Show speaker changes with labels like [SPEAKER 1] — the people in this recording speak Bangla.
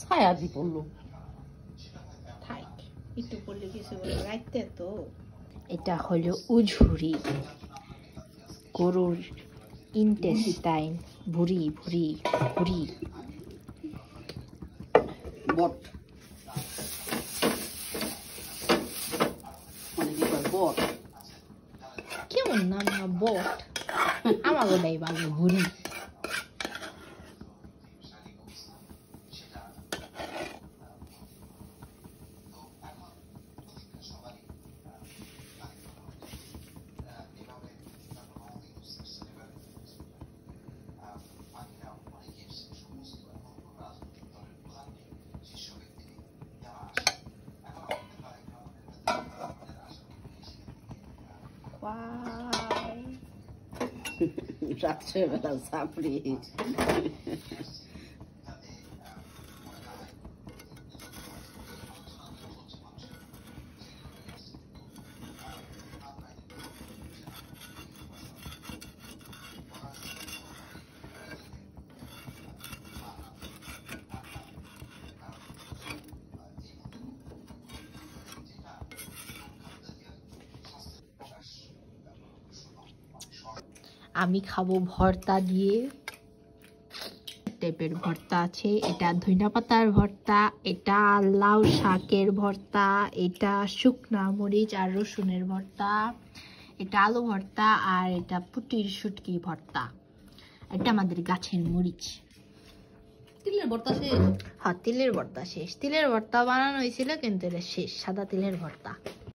[SPEAKER 1] ছায়া দি পড়লো
[SPEAKER 2] থাক একটু পড়লে কিছু বলে রাখতে তো।
[SPEAKER 3] এটা হলো উঝুরি, গরুর ইন্টেস্টাইন, ভুঁড়ি ভুঁড়ি ভুঁড়ি।
[SPEAKER 1] বট মানে কি কয় বট?
[SPEAKER 3] কেমন নাম না বট, আমার ওটাই ভালো ভুঁড়ি।
[SPEAKER 1] রাত্রেবেলা চাপড়ি
[SPEAKER 3] আমি খাবো ভর্তা দিয়ে, টাইপের ভর্তা আছে। এটা ধনিয়া পাতার ভর্তা, এটা লাউ শাকের ভর্তা, এটা শুকনা মরিচ আর রসুনের ভর্তা, এটা আলু ভর্তা, আর এটা পুটির শুটকি ভর্তা। এটা আমাদের গাছের মরিচ।
[SPEAKER 1] তিলের ভর্তা শেষ?
[SPEAKER 3] হ্যাঁ, তিলের ভর্তা শেষ। তিলের ভর্তা বানানো হয়েছিল কিন্তু এটা শেষ, সাদা তিলের ভর্তা।